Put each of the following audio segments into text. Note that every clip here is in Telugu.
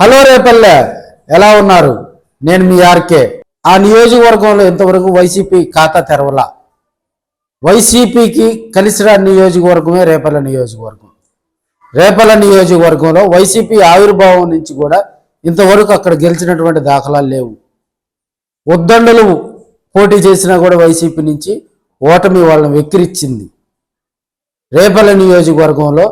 హలో రేపల్లె, ఎలా ఉన్నారు? నేను మీ ఆర్కే. ఆ నియోజకవర్గంలో ఇంతవరకు వైసీపీ ఖాతా తెరవల. వైసీపీకి కలిసిరా నియోజకవర్గమే రేపల్లె నియోజకవర్గం. రేపల్లె నియోజకవర్గంలో వైసీపీ ఆవిర్భావం నుంచి కూడా ఇంతవరకు అక్కడ గెలిచినటువంటి దాఖలాలు లేవు. ఉద్దండులు పోటీ చేసినా కూడా వైసీపీ నుంచి ఓటమి వాళ్ళని వెక్కిరిచ్చింది. రేపల్లె నియోజకవర్గంలో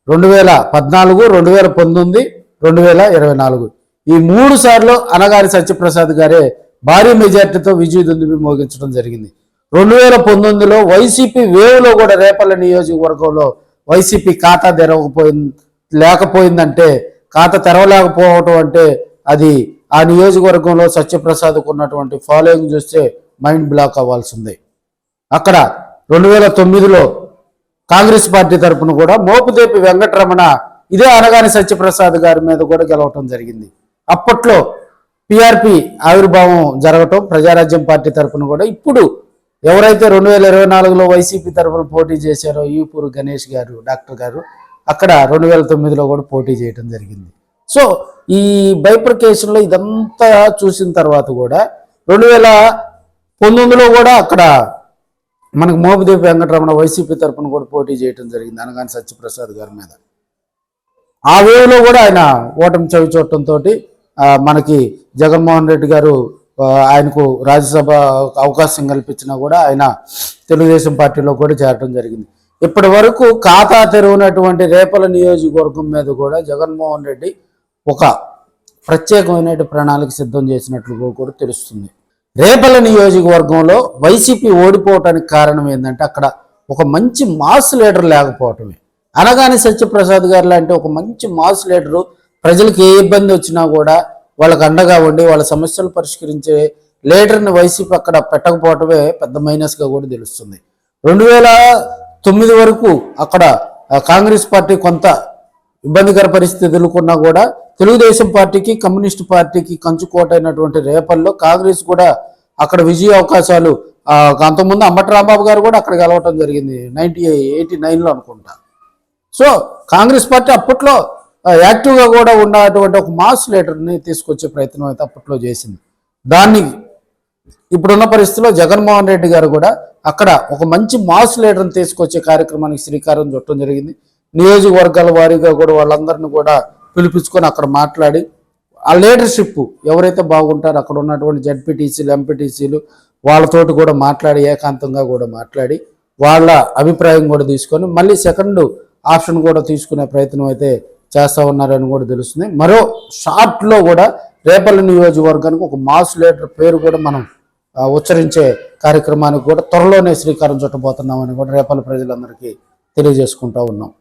2014, 2019, 2024 ఈ 3 సార్లు అనగాని సత్యప్రసాద్ గారే భారీ మెజార్టీతో విజయ దుందుబి మోగించడం జరిగింది. 2019లో వైసీపీ వేవ్లో కూడా రేపల్లె నియోజకవర్గంలో వైసీపీ ఖాతా లేకపోయిందంటే, ఖాతా తెరవలేకపోవటం అంటే అది ఆ నియోజకవర్గంలో సత్యప్రసాద్కు ఉన్నటువంటి ఫాలోయింగ్ చూస్తే మైండ్ బ్లాక్ అవ్వాల్సిందే. అక్కడ 2009లో కాంగ్రెస్ పార్టీ తరఫున కూడా మోపుదేపి వెంకటరమణ ఇదే అనగాని సత్యప్రసాద్ గారి మీద కూడా గెలవటం జరిగింది. అప్పట్లో పిఆర్పి ఆవిర్భావం జరగటం ప్రజారాజ్యం పార్టీ తరఫున కూడా ఇప్పుడు ఎవరైతే 2024లో వైసీపీ తరఫున పోటీ చేశారో ఈపూరు గణేష్ గారు, డాక్టర్ గారు, అక్కడ 2009లో కూడా పోటీ చేయడం జరిగింది. సో ఈ బైఫర్కేషన్లో ఇదంతా చూసిన తర్వాత కూడా 2019లో కూడా అక్కడ మనకు మోపుదేవి వెంకటరమణ వైసీపీ తరఫున కూడా పోటీ చేయడం జరిగింది అనగాని సత్యప్రసాద్ గారి మీద. ఆ వేవ్లో కూడా ఆయన ఓటమి చవి చూడటంతో మనకి జగన్మోహన్ రెడ్డి గారు ఆయనకు రాజ్యసభ అవకాశం కల్పించినా కూడా ఆయన తెలుగుదేశం పార్టీలో కూడా చేరడం జరిగింది. ఇప్పటి వరకు ఖాతా తెరవనటువంటి రేపల్లె నియోజకవర్గం మీద కూడా జగన్మోహన్ రెడ్డి ఒక ప్రత్యేకమైన ప్రణాళిక సిద్ధం చేసినట్లు కూడా తెలుస్తుంది. రేపల్లె నియోజకవర్గంలో వైసీపీ ఓడిపోవటానికి కారణం ఏంటంటే అక్కడ ఒక మంచి మాస్ లీడర్ లేకపోవటమే. అనగాని సత్యప్రసాద్ గారు లాంటి ఒక మంచి మాస్ లీడరు ప్రజలకు ఏ ఇబ్బంది వచ్చినా కూడా వాళ్ళకు అండగా ఉండి వాళ్ళ సమస్యలు పరిష్కరించే లీడర్ని వైసీపీ అక్కడ పెట్టకపోవటమే పెద్ద మైనస్గా కూడా తెలుస్తుంది. 2009 వరకు అక్కడ కాంగ్రెస్ పార్టీ కొంత ఇబ్బందికర పరిస్థితి ఎదుర్కొన్నా కూడా తెలుగుదేశం పార్టీకి, కమ్యూనిస్టు పార్టీకి కంచుకోటైనటువంటి రేపల్లో కాంగ్రెస్ కూడా అక్కడ విజయ అవకాశాలు అంతకుముందు అంబటి రాంబాబు గారు కూడా అక్కడ గెలవటం జరిగింది 1989లో అనుకుంటా. సో కాంగ్రెస్ పార్టీ అప్పట్లో యాక్టివ్గా కూడా ఉన్నటువంటి ఒక మాస్ లీడర్ని తీసుకొచ్చే ప్రయత్నం అయితే అప్పట్లో చేసింది. దాన్ని ఇప్పుడున్న పరిస్థితిలో జగన్మోహన్ రెడ్డి గారు కూడా అక్కడ ఒక మంచి మాస్ లీడర్ని తీసుకొచ్చే కార్యక్రమానికి శ్రీకారం చుట్టడం జరిగింది. నియోజకవర్గాల వారీగా కూడా వాళ్ళందరినీ కూడా పిలిపించుకొని అక్కడ మాట్లాడి ఆ లీడర్షిప్ ఎవరైతే బాగుంటారో అక్కడ ఉన్నటువంటి జడ్పీటీసీలు, ఎంపీటీసీలు వాళ్ళతోటి కూడా మాట్లాడి ఏకాంతంగా కూడా మాట్లాడి వాళ్ళ అభిప్రాయం కూడా తీసుకొని మళ్ళీ సెకండ్ ఆప్షన్ కూడా తీసుకునే ప్రయత్నం అయితే చేస్తూ ఉన్నారని కూడా తెలుస్తుంది. మరో షార్ట్లో కూడా రేపల్లె నియోజకవర్గానికి ఒక మాస్ లీడర్ పేరు కూడా మనం ఉచ్చరించే కార్యక్రమానికి కూడా త్వరలోనే శ్రీకారం చుట్టబోతున్నామని కూడా రేపల్లె ప్రజలందరికీ తెలియజేసుకుంటూ ఉన్నాం.